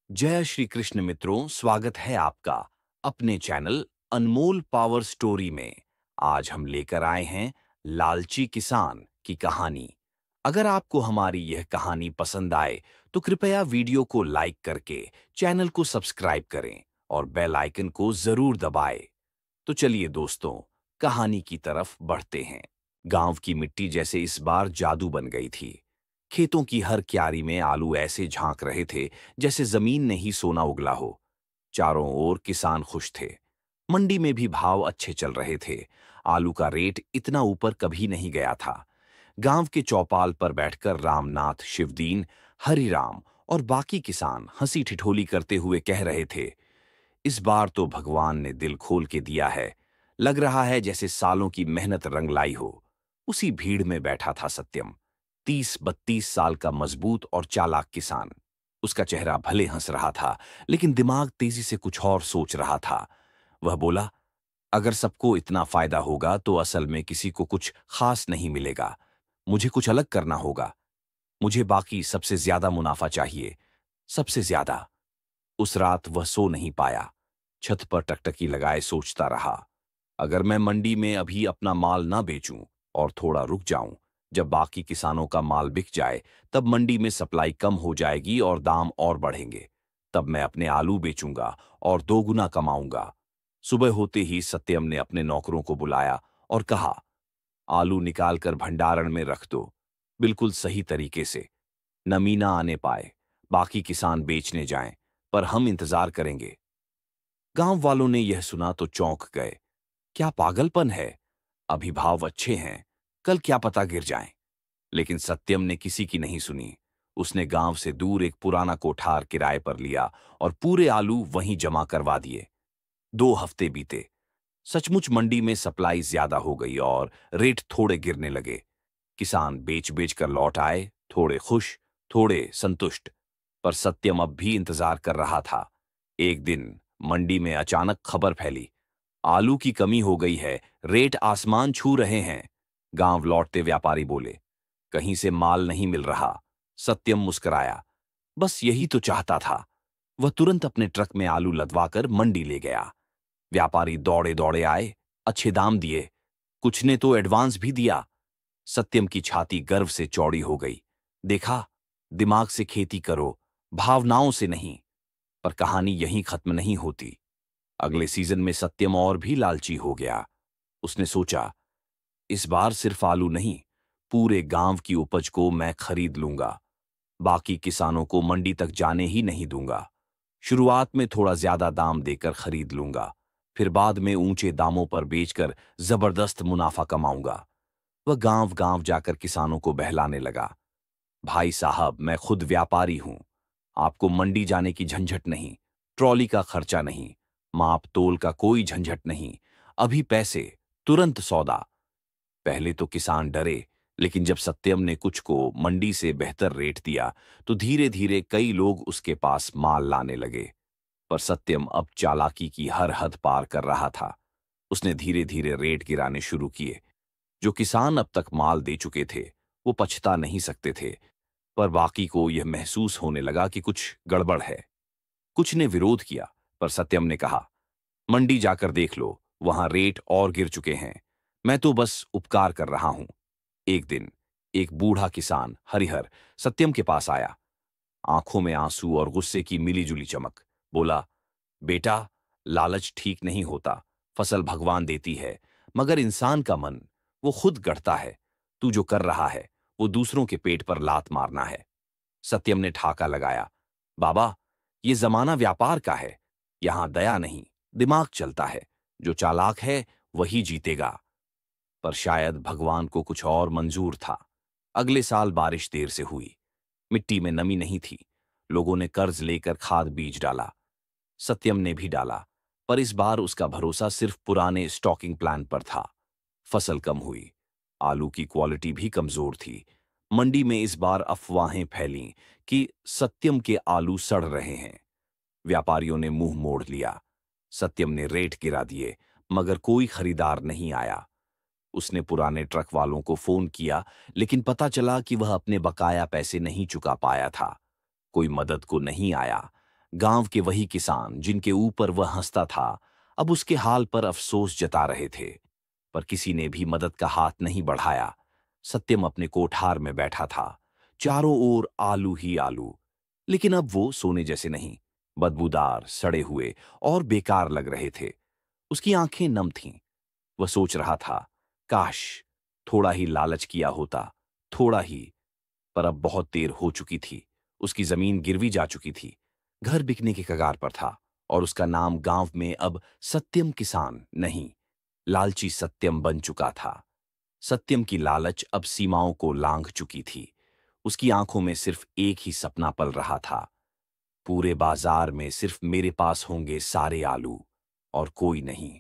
जय श्री कृष्ण मित्रों, स्वागत है आपका अपने चैनल अनमोल पावर स्टोरी में। आज हम लेकर आए हैं लालची किसान की कहानी। अगर आपको हमारी यह कहानी पसंद आए तो कृपया वीडियो को लाइक करके चैनल को सब्सक्राइब करें और बेल आइकन को जरूर दबाएं। तो चलिए दोस्तों, कहानी की तरफ बढ़ते हैं। गांव की मिट्टी जैसे इस बार जादू बन गई थी। खेतों की हर क्यारी में आलू ऐसे झांक रहे थे जैसे जमीन ने ही सोना उगला हो। चारों ओर किसान खुश थे। मंडी में भी भाव अच्छे चल रहे थे। आलू का रेट इतना ऊपर कभी नहीं गया था। गांव के चौपाल पर बैठकर रामनाथ, शिवदीन, हरिराम और बाकी किसान हंसी ठिठोली करते हुए कह रहे थे, इस बार तो भगवान ने दिल खोल के दिया है। लग रहा है जैसे सालों की मेहनत रंग लाई हो। उसी भीड़ में बैठा था सत्यम, 30-32 साल का मजबूत और चालाक किसान। उसका चेहरा भले हंस रहा था, लेकिन दिमाग तेजी से कुछ और सोच रहा था। वह बोला, अगर सबको इतना फायदा होगा तो असल में किसी को कुछ खास नहीं मिलेगा। मुझे कुछ अलग करना होगा। मुझे बाकी सबसे ज्यादा मुनाफा चाहिए, सबसे ज्यादा। उस रात वह सो नहीं पाया। छत पर टकटकी लगाए सोचता रहा, अगर मैं मंडी में अभी अपना माल ना बेचूं और थोड़ा रुक जाऊं, जब बाकी किसानों का माल बिक जाए तब मंडी में सप्लाई कम हो जाएगी और दाम और बढ़ेंगे। तब मैं अपने आलू बेचूंगा और 2 गुना कमाऊंगा। सुबह होते ही सत्यम ने अपने नौकरों को बुलाया और कहा, आलू निकाल कर भंडारण में रख दो, बिल्कुल सही तरीके से। नमी ना आने पाए। बाकी किसान बेचने जाएं, पर हम इंतजार करेंगे। गांव वालों ने यह सुना तो चौंक गए। क्या पागलपन है? अभी भाव अच्छे हैं, कल क्या पता गिर जाएं। लेकिन सत्यम ने किसी की नहीं सुनी। उसने गांव से दूर एक पुराना कोठार किराए पर लिया और पूरे आलू वहीं जमा करवा दिए। 2 हफ्ते बीते। सचमुच मंडी में सप्लाई ज्यादा हो गई और रेट थोड़े गिरने लगे। किसान बेच बेच कर लौट आए, थोड़े खुश, थोड़े संतुष्ट। पर सत्यम अब भी इंतजार कर रहा था। एक दिन मंडी में अचानक खबर फैली, आलू की कमी हो गई है, रेट आसमान छू रहे हैं। गांव लौटते व्यापारी बोले, कहीं से माल नहीं मिल रहा। सत्यम मुस्कुराया, बस यही तो चाहता था। वह तुरंत अपने ट्रक में आलू लदवाकर मंडी ले गया। व्यापारी दौड़े दौड़े आए, अच्छे दाम दिए, कुछ ने तो एडवांस भी दिया। सत्यम की छाती गर्व से चौड़ी हो गई। देखा, दिमाग से खेती करो, भावनाओं से नहीं। पर कहानी यहीं खत्म नहीं होती। अगले सीजन में सत्यम और भी लालची हो गया। उसने सोचा, इस बार सिर्फ आलू नहीं, पूरे गांव की उपज को मैं खरीद लूंगा। बाकी किसानों को मंडी तक जाने ही नहीं दूंगा। शुरुआत में थोड़ा ज्यादा दाम देकर खरीद लूंगा, फिर बाद में ऊंचे दामों पर बेचकर जबरदस्त मुनाफा कमाऊंगा। वह गांव गांव जाकर किसानों को बहलाने लगा, भाई साहब, मैं खुद व्यापारी हूं। आपको मंडी जाने की झंझट नहीं, ट्रॉली का खर्चा नहीं, माप तोल का कोई झंझट नहीं। अभी पैसे, तुरंत सौदा। पहले तो किसान डरे, लेकिन जब सत्यम ने कुछ को मंडी से बेहतर रेट दिया तो धीरे धीरे कई लोग उसके पास माल लाने लगे। पर सत्यम अब चालाकी की हर हद पार कर रहा था। उसने धीरे धीरे रेट गिराने शुरू किए। जो किसान अब तक माल दे चुके थे वो पछता नहीं सकते थे, पर बाकी को यह महसूस होने लगा कि कुछ गड़बड़ है। कुछ ने विरोध किया, पर सत्यम ने कहा, मंडी जाकर देख लो, वहां रेट और गिर चुके हैं। मैं तो बस उपकार कर रहा हूं। एक दिन एक बूढ़ा किसान हरिहर सत्यम के पास आया, आंखों में आंसू और गुस्से की मिलीजुली चमक। बोला, बेटा, लालच ठीक नहीं होता। फसल भगवान देती है, मगर इंसान का मन, वो खुद गढ़ता है। तू जो कर रहा है वो दूसरों के पेट पर लात मारना है। सत्यम ने ठाका लगाया, बाबा, ये जमाना व्यापार का है। यहां दया नहीं, दिमाग चलता है। जो चालाक है वही जीतेगा। पर शायद भगवान को कुछ और मंजूर था। अगले साल बारिश देर से हुई। मिट्टी में नमी नहीं थी। लोगों ने कर्ज लेकर खाद बीज डाला। सत्यम ने भी डाला, पर इस बार उसका भरोसा सिर्फ पुराने स्टॉकिंग प्लान पर था। फसल कम हुई। आलू की क्वालिटी भी कमजोर थी। मंडी में इस बार अफवाहें फैलीं कि सत्यम के आलू सड़ रहे हैं। व्यापारियों ने मुंह मोड़ लिया। सत्यम ने रेट गिरा दिए, मगर कोई खरीदार नहीं आया। उसने पुराने ट्रक वालों को फोन किया, लेकिन पता चला कि वह अपने बकाया पैसे नहीं चुका पाया था। कोई मदद को नहीं आया। गांव के वही किसान जिनके ऊपर वह हंसता था, अब उसके हाल पर अफसोस जता रहे थे। पर किसी ने भी मदद का हाथ नहीं बढ़ाया। सत्यम अपने कोठार में बैठा था, चारों ओर आलू ही आलू। लेकिन अब वो सोने जैसे नहीं, बदबूदार, सड़े हुए और बेकार लग रहे थे। उसकी आंखें नम थीं। वह सोच रहा था, काश थोड़ा ही लालच किया होता, थोड़ा ही। पर अब बहुत देर हो चुकी थी। उसकी जमीन गिरवी जा चुकी थी, घर बिकने के कगार पर था, और उसका नाम गांव में अब सत्यम किसान नहीं, लालची सत्यम बन चुका था। सत्यम की लालच अब सीमाओं को लांघ चुकी थी। उसकी आंखों में सिर्फ एक ही सपना पल रहा था, पूरे बाजार में सिर्फ मेरे पास होंगे सारे आलू, और कोई नहीं,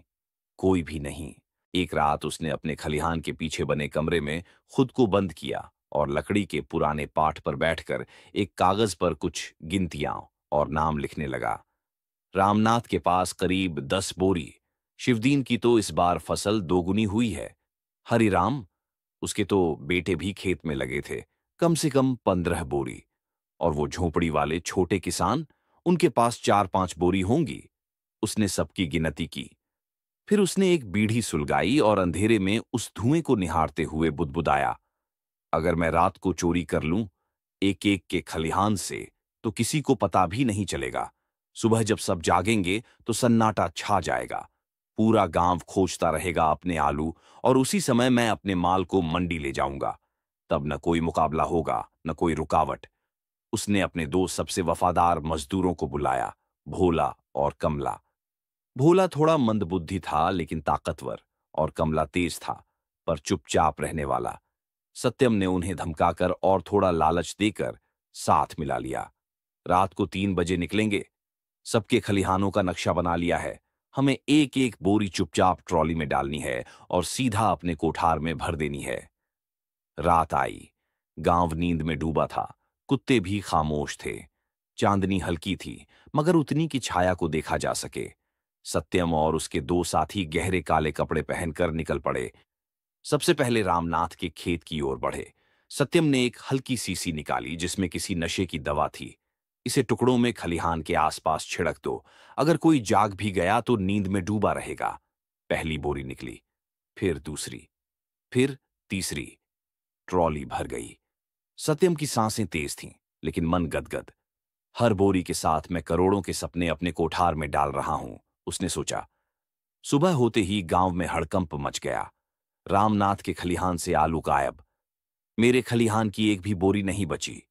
कोई भी नहीं। एक रात उसने अपने खलिहान के पीछे बने कमरे में खुद को बंद किया और लकड़ी के पुराने पाठ पर बैठकर एक कागज पर कुछ गिनतियां और नाम लिखने लगा। रामनाथ के पास करीब 10 बोरी, शिवदीन की तो इस बार फसल दोगुनी हुई है। हरिराम, उसके तो बेटे भी खेत में लगे थे, कम से कम 15 बोरी। और वो झोपड़ी वाले छोटे किसान, उनके पास 4-5 बोरी होंगी। उसने सबकी गिनती की। फिर उसने एक बीड़ी सुलगाई और अंधेरे में उस धुएं को निहारते हुए बुदबुदाया, अगर मैं रात को चोरी कर लूं एक एक के खलिहान से, तो किसी को पता भी नहीं चलेगा। सुबह जब सब जागेंगे तो सन्नाटा छा जाएगा। पूरा गांव खोजता रहेगा अपने आलू, और उसी समय मैं अपने माल को मंडी ले जाऊंगा। तब न कोई मुकाबला होगा, न कोई रुकावट। उसने अपने 2 सबसे वफादार मजदूरों को बुलाया, भोला और कमला। भोला थोड़ा मंदबुद्धि था लेकिन ताकतवर, और कमला तेज था पर चुपचाप रहने वाला। सत्यम ने उन्हें धमकाकर और थोड़ा लालच देकर साथ मिला लिया। रात को 3 बजे निकलेंगे। सबके खलिहानों का नक्शा बना लिया है। हमें एक एक बोरी चुपचाप ट्रॉली में डालनी है और सीधा अपने कोठार में भर देनी है। रात आई। गांव नींद में डूबा था। कुत्ते भी खामोश थे। चांदनी हल्की थी, मगर उतनी की छाया को देखा जा सके। सत्यम और उसके 2 साथी गहरे काले कपड़े पहनकर निकल पड़े। सबसे पहले रामनाथ के खेत की ओर बढ़े। सत्यम ने एक हल्की सीसी निकाली जिसमें किसी नशे की दवा थी। इसे टुकड़ों में खलिहान के आसपास छिड़क दो, अगर कोई जाग भी गया तो नींद में डूबा रहेगा। पहली बोरी निकली, फिर दूसरी, फिर तीसरी। ट्रॉली भर गई। सत्यम की सांसें तेज थीं, लेकिन मन गदगद। हर बोरी के साथ मैं करोड़ों के सपने अपने कोठार में डाल रहा हूं, उसने सोचा। सुबह होते ही गांव में हड़कंप मच गया। रामनाथ के खलिहान से आलू गायब। मेरे खलिहान की एक भी बोरी नहीं बची।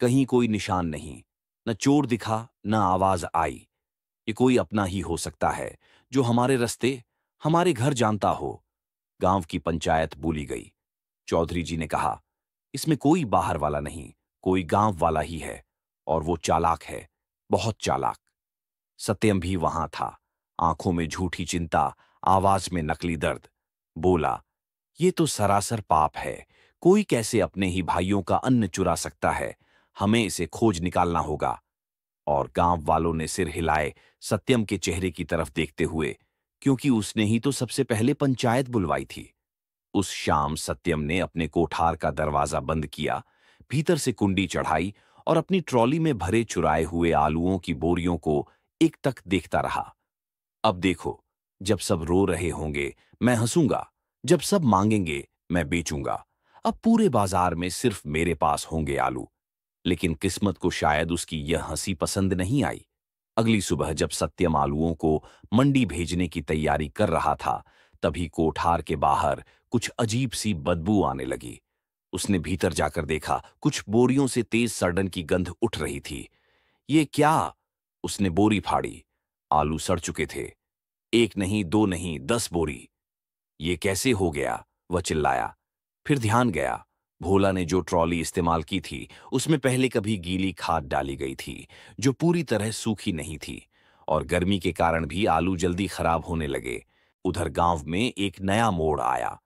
कहीं कोई निशान नहीं। न चोर दिखा, न आवाज आई। ये कोई अपना ही हो सकता है जो हमारे रास्ते, हमारे घर जानता हो। गांव की पंचायत बोली गई। चौधरी जी ने कहा, इसमें कोई बाहर वाला नहीं, कोई गांव वाला ही है, और वो चालाक है, बहुत चालाक। सत्यम भी वहां था, आंखों में झूठी चिंता, आवाज में नकली दर्द। बोला, ये तो सरासर पाप है। कोई कैसे अपने ही भाइयों का अन्न चुरा सकता है? हमें इसे खोज निकालना होगा। और गांव वालों ने सिर हिलाए सत्यम के चेहरे की तरफ देखते हुए, क्योंकि उसने ही तो सबसे पहले पंचायत बुलवाई थी। उस शाम सत्यम ने अपने कोठार का दरवाजा बंद किया, भीतर से कुंडी चढ़ाई और अपनी ट्रॉली में भरे चुराए हुए आलूओं की बोरियों को एक तक देखता रहा। अब देखो, जब सब रो रहे होंगे मैं हंसूंगा, जब सब मांगेंगे मैं बेचूंगा। अब पूरे बाजार में सिर्फ मेरे पास होंगे आलू। लेकिन किस्मत को शायद उसकी यह हंसी पसंद नहीं आई। अगली सुबह जब सत्यम आलूओं को मंडी भेजने की तैयारी कर रहा था, तभी कोठार के बाहर कुछ अजीब सी बदबू आने लगी। उसने भीतर जाकर देखा, कुछ बोरियों से तेज सड़न की गंध उठ रही थी। ये क्या? उसने बोरी फाड़ी। आलू सड़ चुके थे। एक नहीं, दो नहीं, 10 बोरी। ये कैसे हो गया? वह चिल्लाया। फिर ध्यान गया, भोला ने जो ट्रॉली इस्तेमाल की थी उसमें पहले कभी गीली खाद डाली गई थी, जो पूरी तरह सूखी नहीं थी, और गर्मी के कारण भी आलू जल्दी खराब होने लगे। उधर गांव में एक नया मोड़ आया।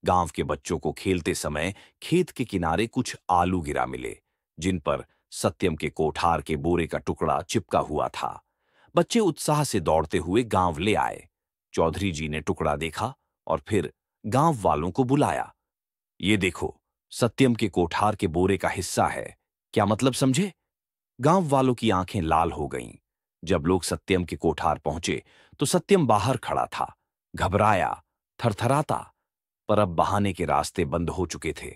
गांव के बच्चों को खेलते समय खेत के किनारे कुछ आलू गिरा मिले, जिन पर सत्यम के कोठार के बोरे का टुकड़ा चिपका हुआ था। बच्चे उत्साह से दौड़ते हुए गांव ले आए। चौधरी जी ने टुकड़ा देखा और फिर गांव वालों को बुलाया। ये देखो, सत्यम के कोठार के बोरे का हिस्सा है। क्या मतलब समझे? गांव वालों की आंखें लाल हो गईं। जब लोग सत्यम के कोठार पहुंचे तो सत्यम बाहर खड़ा था, घबराया, थरथराता। पर अब बहाने के रास्ते बंद हो चुके थे।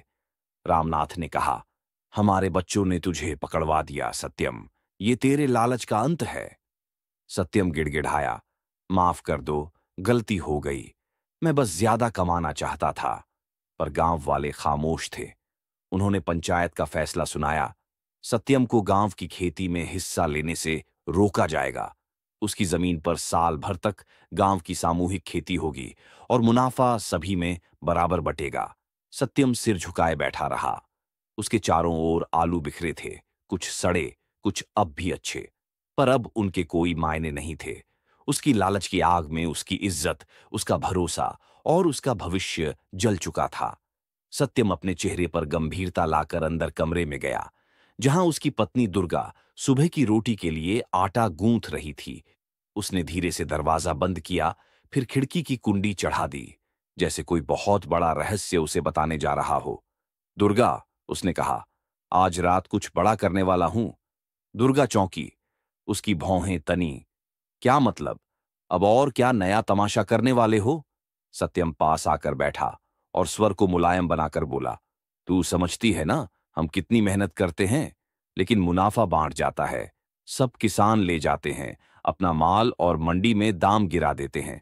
रामनाथ ने कहा, हमारे बच्चों ने तुझे पकड़वा दिया सत्यम, ये तेरे लालच का अंत है। सत्यम गिड़गिड़ाया, माफ कर दो, गलती हो गई। मैं बस ज्यादा कमाना चाहता था। पर गांव वाले खामोश थे। उन्होंने पंचायत का फैसला सुनाया। सत्यम को गांव की खेती में हिस्सा लेने से रोका जाएगा। उसकी जमीन पर साल भर तक गांव की सामूहिक खेती होगी और मुनाफा सभी में बराबर बटेगा। सत्यम सिर झुकाए बैठा रहा। उसके चारों ओर आलू बिखरे थे, कुछ सड़े, कुछ अब भी अच्छे। पर अब उनके कोई मायने नहीं थे। उसकी लालच की आग में उसकी इज्जत, उसका भरोसा और उसका भविष्य जल चुका था। सत्यम अपने चेहरे पर गंभीरता लाकर अंदर कमरे में गया, जहां उसकी पत्नी दुर्गा सुबह की रोटी के लिए आटा गूंथ रही थी। उसने धीरे से दरवाजा बंद किया, फिर खिड़की की कुंडी चढ़ा दी, जैसे कोई बहुत बड़ा रहस्य उसे बताने जा रहा हो। दुर्गा, उसने कहा, आज रात कुछ बड़ा करने वाला हूं। दुर्गा चौंकी, उसकी भौहें तनी। क्या मतलब? अब और क्या नया तमाशा करने वाले हो? सत्यम पास आकर बैठा और स्वर को मुलायम बनाकर बोला, तू समझती है ना, हम कितनी मेहनत करते हैं, लेकिन मुनाफा बांट जाता है। सब किसान ले जाते हैं, अपना माल और मंडी में दाम गिरा देते हैं।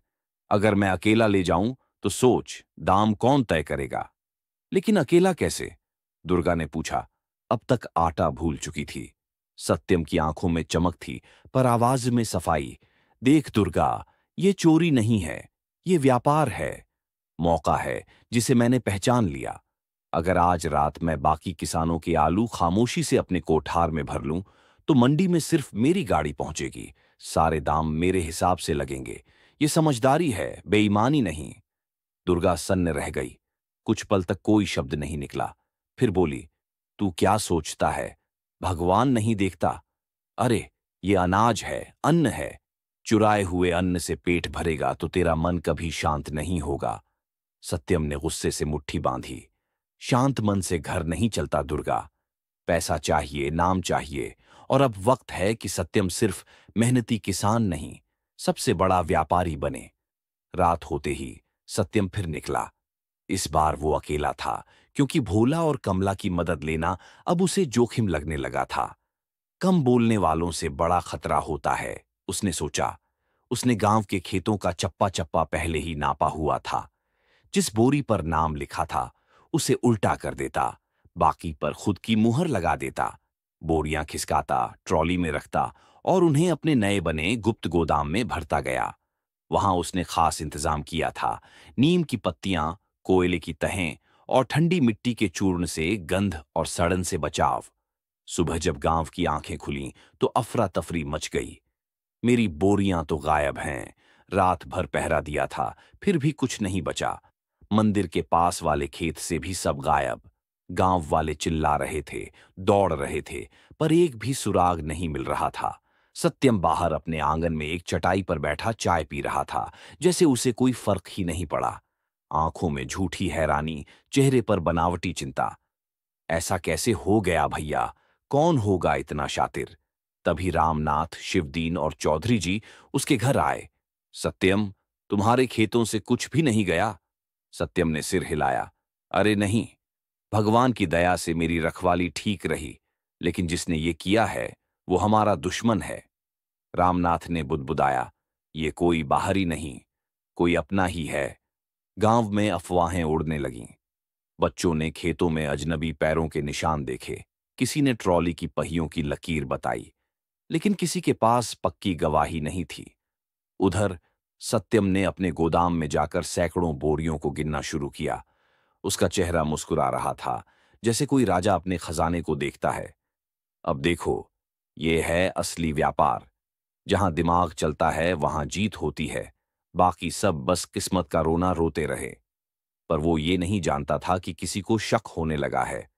अगर मैं अकेला ले जाऊं तो सोच, दाम कौन तय करेगा? लेकिन अकेला कैसे? दुर्गा ने पूछा। अब तक आटा भूल चुकी थी। सत्यम की आंखों में चमक थी, पर आवाज में सफाई। देख दुर्गा, ये चोरी नहीं है, ये व्यापार है। मौका है जिसे मैंने पहचान लिया। अगर आज रात मैं बाकी किसानों के आलू खामोशी से अपने कोठार में भर लूं, तो मंडी में सिर्फ मेरी गाड़ी पहुंचेगी, सारे दाम मेरे हिसाब से लगेंगे। ये समझदारी है, बेईमानी नहीं। दुर्गा सन्न रह गई। कुछ पल तक कोई शब्द नहीं निकला। फिर बोली, तू क्या सोचता है, भगवान नहीं देखता? अरे, ये अनाज है, अन्न है। चुराए हुए अन्न से पेट भरेगा तो तेरा मन कभी शांत नहीं होगा। सत्यम ने गुस्से से मुट्ठी बांधी। शांत मन से घर नहीं चलता दुर्गा। पैसा चाहिए, नाम चाहिए। और अब वक्त है कि सत्यम सिर्फ मेहनती किसान नहीं, सबसे बड़ा व्यापारी बने। रात होते ही सत्यम फिर निकला। इस बार वो अकेला था, क्योंकि भोला और कमला की मदद लेना अब उसे जोखिम लगने लगा था। कम बोलने वालों से बड़ा खतरा होता है, उसने सोचा। उसने गांव के खेतों का चप्पा चप्पा पहले ही नापा हुआ था। जिस बोरी पर नाम लिखा था उसे उल्टा कर देता, बाकी पर खुद की मुहर लगा देता। बोरियां खिसकाता, ट्रॉली में रखता और उन्हें अपने नए बने गुप्त गोदाम में भरता गया। वहां उसने खास इंतजाम किया था। नीम की पत्तियां, कोयले की तहें और ठंडी मिट्टी के चूर्ण से गंध और सड़न से बचाव। सुबह जब गांव की आंखें खुलीं तो अफरा तफरी मच गई। मेरी बोरियां तो गायब हैं। रात भर पहरा दिया था, फिर भी कुछ नहीं बचा। मंदिर के पास वाले खेत से भी सब गायब। गांव वाले चिल्ला रहे थे, दौड़ रहे थे, पर एक भी सुराग नहीं मिल रहा था। सत्यम बाहर अपने आंगन में एक चटाई पर बैठा चाय पी रहा था, जैसे उसे कोई फर्क ही नहीं पड़ा। आंखों में झूठी हैरानी, चेहरे पर बनावटी चिंता। ऐसा कैसे हो गया भैया? कौन होगा इतना शातिर? तभी रामनाथ, शिवदीन और चौधरी जी उसके घर आए। सत्यम, तुम्हारे खेतों से कुछ भी नहीं गया? सत्यम ने सिर हिलाया। अरे नहीं, भगवान की दया से मेरी रखवाली ठीक रही, लेकिन जिसने ये किया है वो हमारा दुश्मन है। रामनाथ ने बुदबुदाया, ये कोई बाहरी नहीं, कोई अपना ही है। गांव में अफवाहें उड़ने लगीं। बच्चों ने खेतों में अजनबी पैरों के निशान देखे। किसी ने ट्रॉली की पहियों की लकीर बताई, लेकिन किसी के पास पक्की गवाही नहीं थी। उधर सत्यम ने अपने गोदाम में जाकर सैकड़ों बोरियों को गिनना शुरू किया। उसका चेहरा मुस्कुरा रहा था, जैसे कोई राजा अपने खजाने को देखता है। अब देखो, ये है असली व्यापार। जहां दिमाग चलता है वहां जीत होती है। बाकी सब बस किस्मत का रोना रोते रहे। पर वो ये नहीं जानता था कि किसी को शक होने लगा है।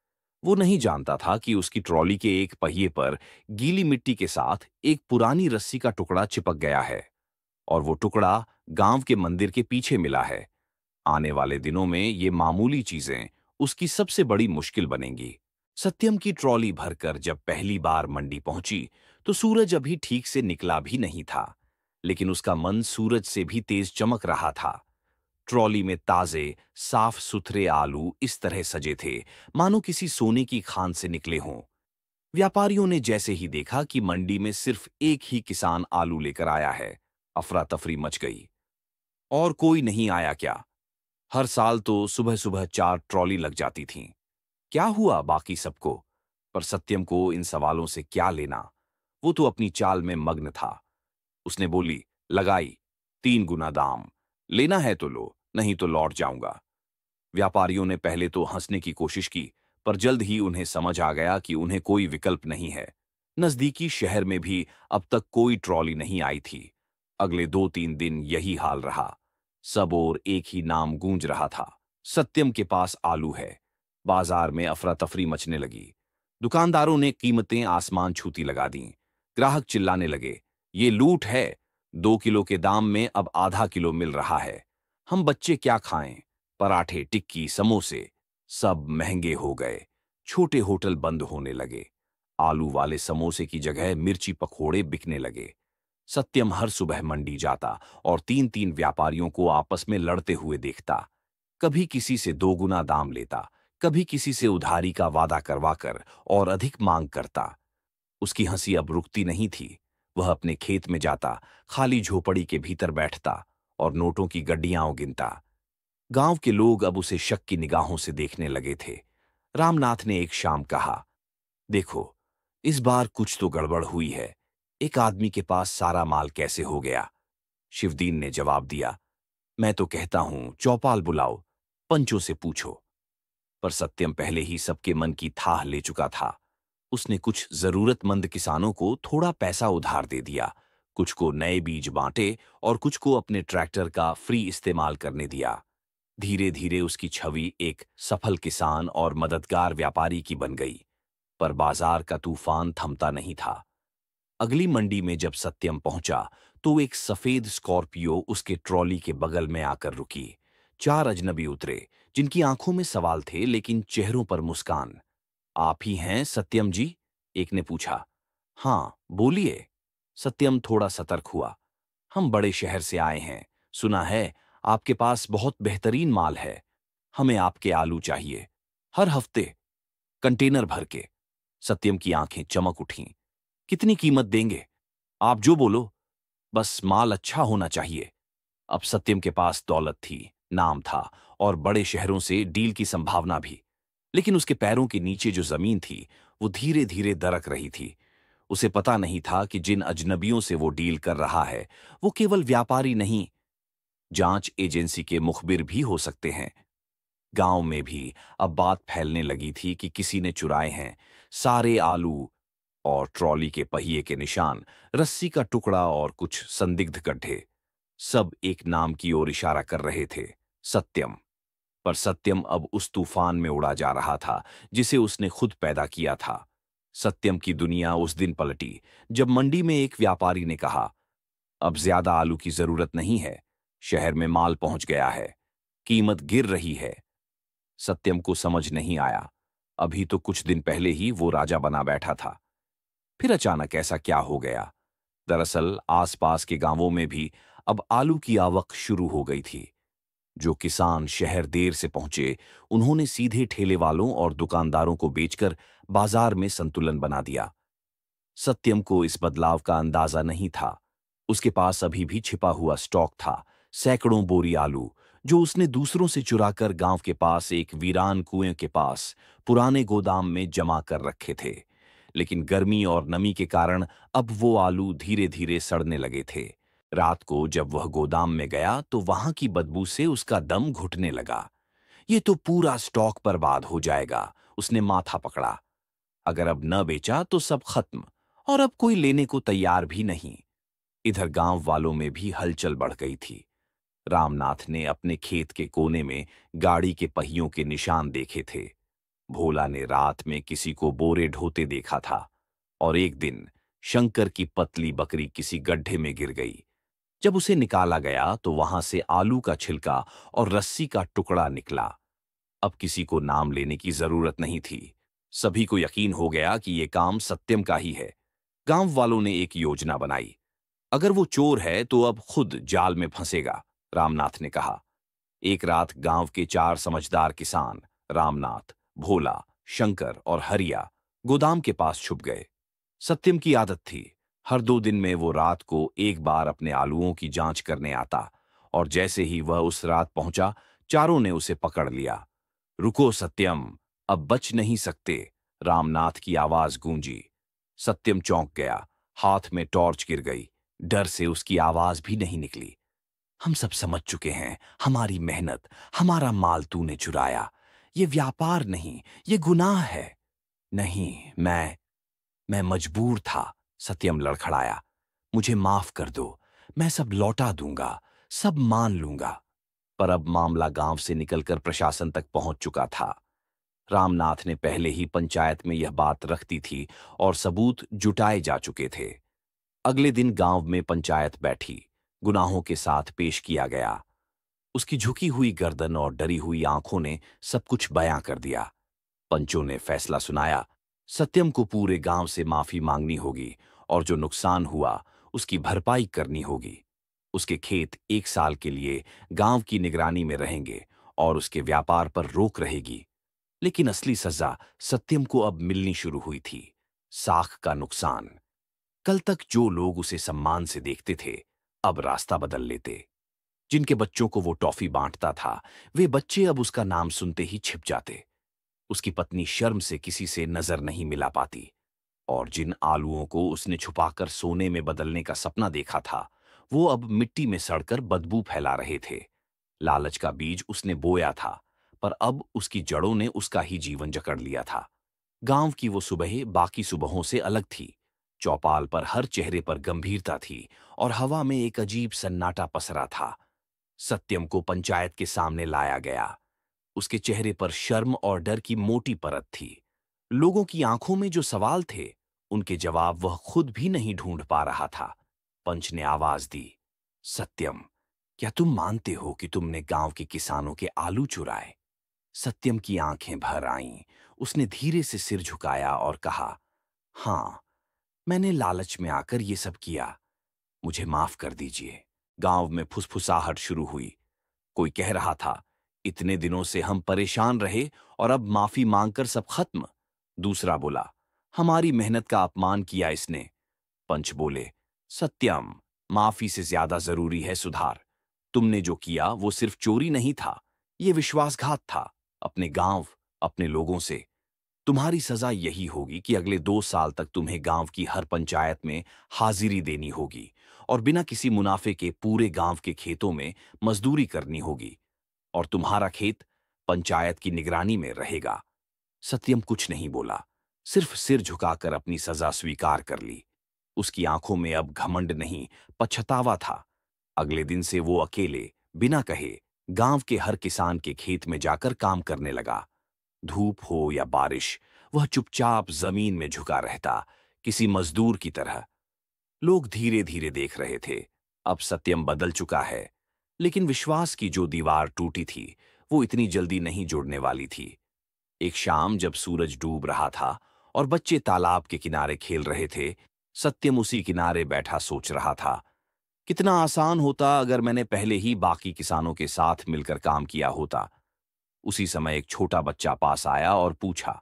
वो नहीं जानता था कि उसकी ट्रॉली के एक पहिए पर गीली मिट्टी के साथ एक पुरानी रस्सी का टुकड़ा चिपक गया है, और वो टुकड़ा गांव के मंदिर के पीछे मिला है। आने वाले दिनों में ये मामूली चीजें उसकी सबसे बड़ी मुश्किल बनेंगी। सत्यम की ट्रॉली भरकर जब पहली बार मंडी पहुंची तो सूरज अभी ठीक से निकला भी नहीं था, लेकिन उसका मन सूरज से भी तेज चमक रहा था। ट्रॉली में ताजे, साफ सुथरे आलू इस तरह सजे थे, मानो किसी सोने की खान से निकले हों। व्यापारियों ने जैसे ही देखा कि मंडी में सिर्फ एक ही किसान आलू लेकर आया है, अफरा तफरी मच गई। और कोई नहीं आया क्या? हर साल तो सुबह सुबह 4 ट्रॉली लग जाती थीं। क्या हुआ बाकी सबको? पर सत्यम को इन सवालों से क्या लेना? वो तो अपनी चाल में मग्न था। उसने बोली, लगाई, 3 गुना दाम। लेना है तो लो, नहीं तो लौट जाऊंगा। व्यापारियों ने पहले तो हंसने की कोशिश की, पर जल्द ही उन्हें समझ आ गया कि उन्हें कोई विकल्प नहीं है। नजदीकी शहर में भी अब तक कोई ट्रॉली नहीं आई थी। अगले 2-3 दिन यही हाल रहा। सब ओर एक ही नाम गूंज रहा था, सत्यम के पास आलू है। बाजार में अफरा तफरी मचने लगी। दुकानदारों ने कीमतें आसमान छूती लगा दीं। ग्राहक चिल्लाने लगे, ये लूट है। 2 किलो के दाम में अब आधा किलो मिल रहा है। हम बच्चे क्या खाएं? पराठे, टिक्की, समोसे सब महंगे हो गए। छोटे होटल बंद होने लगे। आलू वाले समोसे की जगह मिर्ची पकोड़े बिकने लगे। सत्यम हर सुबह मंडी जाता और 3-3 व्यापारियों को आपस में लड़ते हुए देखता। कभी किसी से 2 गुना दाम लेता, कभी किसी से उधारी का वादा करवाकर और अधिक मांग करता। उसकी हंसी अब रुकती नहीं थी। वह अपने खेत में जाता, खाली झोपड़ी के भीतर बैठता और नोटों की गड्डियां गिनता। गांव के लोग अब उसे शक की निगाहों से देखने लगे थे। रामनाथ ने एक शाम कहा, देखो, इस बार कुछ तो गड़बड़ हुई है। एक आदमी के पास सारा माल कैसे हो गया? शिवदीन ने जवाब दिया, मैं तो कहता हूं चौपाल बुलाओ, पंचों से पूछो। पर सत्यम पहले ही सबके मन की थाह ले चुका था। उसने कुछ जरूरतमंद किसानों को थोड़ा पैसा उधार दे दिया, कुछ को नए बीज बांटे और कुछ को अपने ट्रैक्टर का फ्री इस्तेमाल करने दिया। धीरे धीरे उसकी छवि एक सफल किसान और मददगार व्यापारी की बन गई। पर बाजार का तूफान थमता नहीं था। अगली मंडी में जब सत्यम पहुंचा, तो एक सफेद स्कॉर्पियो उसके ट्रॉली के बगल में आकर रुकी। 4 अजनबी उतरे, जिनकी आंखों में सवाल थे लेकिन चेहरों पर मुस्कान। आप ही हैं सत्यम जी? एक ने पूछा। हाँ, बोलिए। सत्यम थोड़ा सतर्क हुआ। हम बड़े शहर से आए हैं। सुना है आपके पास बहुत बेहतरीन माल है। हमें आपके आलू चाहिए, हर हफ्ते, कंटेनर भर के। सत्यम की आंखें चमक उठीं। कितनी कीमत देंगे? आप जो बोलो, बस माल अच्छा होना चाहिए। अब सत्यम के पास दौलत थी, नाम था और बड़े शहरों से डील की संभावना भी। लेकिन उसके पैरों के नीचे जो जमीन थी, वो धीरे धीरे दरक रही थी। उसे पता नहीं था कि जिन अजनबियों से वो डील कर रहा है, वो केवल व्यापारी नहीं, जांच एजेंसी के मुखबिर भी हो सकते हैं। गांव में भी अब बात फैलने लगी थी कि किसी ने चुराए हैं सारे आलू, और ट्रॉली के पहिए के निशान, रस्सी का टुकड़ा और कुछ संदिग्ध गड्ढे, सब एक नाम की ओर इशारा कर रहे थे, सत्यम। पर सत्यम अब उस तूफान में उड़ा जा रहा था जिसे उसने खुद पैदा किया था। सत्यम की दुनिया उस दिन पलटी जब मंडी में एक व्यापारी ने कहा, अब ज्यादा आलू की जरूरत नहीं है। शहर में माल पहुंच गया है, कीमत गिर रही है। सत्यम को समझ नहीं आया। अभी तो कुछ दिन पहले ही वो राजा बना बैठा था। फिर अचानक ऐसा क्या हो गया? दरअसल आसपास के गांवों में भी अब आलू की आवक शुरू हो गई थी। जो किसान शहर देर से पहुंचे, उन्होंने सीधे ठेले वालों और दुकानदारों को बेचकर बाजार में संतुलन बना दिया। सत्यम को इस बदलाव का अंदाजा नहीं था। उसके पास अभी भी छिपा हुआ स्टॉक था, सैकड़ों बोरी आलू, जो उसने दूसरों से चुराकर गांव के पास एक वीरान कुएं के पास पुराने गोदाम में जमा कर रखे थे। लेकिन गर्मी और नमी के कारण अब वो आलू धीरे धीरे सड़ने लगे थे। रात को जब वह गोदाम में गया तो वहां की बदबू से उसका दम घुटने लगा। ये तो पूरा स्टॉक बर्बाद हो जाएगा, उसने माथा पकड़ा। अगर अब न बेचा तो सब खत्म, और अब कोई लेने को तैयार भी नहीं। इधर गांव वालों में भी हलचल बढ़ गई थी। रामनाथ ने अपने खेत के कोने में गाड़ी के पहियों के निशान देखे थे। भोला ने रात में किसी को बोरे ढोते देखा था। और एक दिन शंकर की पतली बकरी किसी गड्ढे में गिर गई। जब उसे निकाला गया तो वहां से आलू का छिलका और रस्सी का टुकड़ा निकला। अब किसी को नाम लेने की जरूरत नहीं थी। सभी को यकीन हो गया कि यह काम सत्यम का ही है। गांव वालों ने एक योजना बनाई। अगर वो चोर है तो अब खुद जाल में फंसेगा, रामनाथ ने कहा। एक रात गांव के 4 समझदार किसान, रामनाथ, भोला, शंकर और हरिया, गोदाम के पास छुप गए। सत्यम की आदत थी, हर 2 दिन में वो रात को एक बार अपने आलुओं की जांच करने आता, और जैसे ही वह उस रात पहुंचा, चारों ने उसे पकड़ लिया। रुको सत्यम, अब बच नहीं सकते, रामनाथ की आवाज गूंजी। सत्यम चौंक गया, हाथ में टॉर्च गिर गई, डर से उसकी आवाज भी नहीं निकली। हम सब समझ चुके हैं, हमारी मेहनत, हमारा माल तूने चुराया। ये व्यापार नहीं, ये गुनाह है। नहीं, मैं मजबूर था, सत्यम लड़खड़ाया। मुझे माफ कर दो, मैं सब लौटा दूंगा, सब मान लूंगा। पर अब मामला गांव से निकलकर प्रशासन तक पहुंच चुका था। रामनाथ ने पहले ही पंचायत में यह बात रख दी थी और सबूत जुटाए जा चुके थे। अगले दिन गांव में पंचायत बैठी, गुनाहों के साथ पेश किया गया। उसकी झुकी हुई गर्दन और डरी हुई आंखों ने सब कुछ बयां कर दिया। पंचों ने फैसला सुनाया, सत्यम को पूरे गांव से माफी मांगनी होगी और जो नुकसान हुआ उसकी भरपाई करनी होगी। उसके खेत 1 साल के लिए गांव की निगरानी में रहेंगे और उसके व्यापार पर रोक रहेगी। लेकिन असली सजा सत्यम को अब मिलनी शुरू हुई थी, साख का नुकसान। कल तक जो लोग उसे सम्मान से देखते थे, अब रास्ता बदल लेते। जिनके बच्चों को वो टॉफी बांटता था, वे बच्चे अब उसका नाम सुनते ही छिप जाते। उसकी पत्नी शर्म से किसी से नजर नहीं मिला पाती, और जिन आलुओं को उसने छुपाकर सोने में बदलने का सपना देखा था, वो अब मिट्टी में सड़कर बदबू फैला रहे थे। लालच का बीज उसने बोया था, पर अब उसकी जड़ों ने उसका ही जीवन जकड़ लिया था। गांव की वो सुबह बाकी सुबहों से अलग थी। चौपाल पर हर चेहरे पर गंभीरता थी और हवा में एक अजीब सन्नाटा पसरा था। सत्यम को पंचायत के सामने लाया गया। उसके चेहरे पर शर्म और डर की मोटी परत थी। लोगों की आंखों में जो सवाल थे, उनके जवाब वह खुद भी नहीं ढूंढ पा रहा था। पंच ने आवाज दी, सत्यम, क्या तुम मानते हो कि तुमने गांव के किसानों के आलू चुराए? सत्यम की आंखें भर आईं। उसने धीरे से सिर झुकाया और कहा, हां, मैंने लालच में आकर ये सब किया। मुझे माफ कर दीजिए। गांव में फुसफुसाहट शुरू हुई। कोई कह रहा था, इतने दिनों से हम परेशान रहे और अब माफी मांगकर सब खत्म। दूसरा बोला, हमारी मेहनत का अपमान किया इसने। पंच बोले, सत्यम, माफी से ज्यादा जरूरी है सुधार। तुमने जो किया वो सिर्फ चोरी नहीं था, ये विश्वासघात था, अपने गांव, अपने लोगों से। तुम्हारी सजा यही होगी कि अगले 2 साल तक तुम्हें गांव की हर पंचायत में हाजिरी देनी होगी और बिना किसी मुनाफे के पूरे गांव के खेतों में मजदूरी करनी होगी, और तुम्हारा खेत पंचायत की निगरानी में रहेगा। सत्यम कुछ नहीं बोला, सिर्फ सिर झुकाकर अपनी सजा स्वीकार कर ली। उसकी आंखों में अब घमंड नहीं, पछतावा था। अगले दिन से वो अकेले, बिना कहे, गांव के हर किसान के खेत में जाकर काम करने लगा। धूप हो या बारिश, वह चुपचाप जमीन में झुका रहता, किसी मजदूर की तरह। लोग धीरे धीरे देख रहे थे, अब सत्यम बदल चुका है। लेकिन विश्वास की जो दीवार टूटी थी, वो इतनी जल्दी नहीं जुड़ने वाली थी। एक शाम जब सूरज डूब रहा था और बच्चे तालाब के किनारे खेल रहे थे, सत्यम उसी किनारे बैठा सोच रहा था, कितना आसान होता अगर मैंने पहले ही बाकी किसानों के साथ मिलकर काम किया होता। उसी समय एक छोटा बच्चा पास आया और पूछा,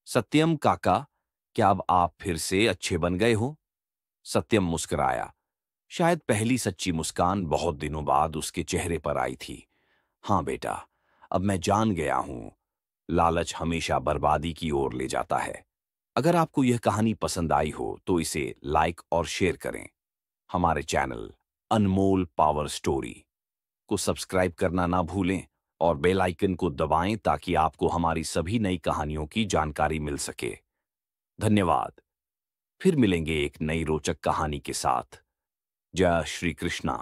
सत्यम काका, क्या अब आप फिर से अच्छे बन गए हो? सत्यम मुस्कुराया। शायद पहली सच्ची मुस्कान बहुत दिनों बाद उसके चेहरे पर आई थी। हाँ बेटा, अब मैं जान गया हूं, लालच हमेशा बर्बादी की ओर ले जाता है। अगर आपको यह कहानी पसंद आई हो तो इसे लाइक और शेयर करें। हमारे चैनल अनमोल पावर स्टोरी को सब्सक्राइब करना ना भूलें और बेल आइकन को दबाएं ताकि आपको हमारी सभी नई कहानियों की जानकारी मिल सके। धन्यवाद। फिर मिलेंगे एक नई रोचक कहानी के साथ। जय श्री कृष्णा।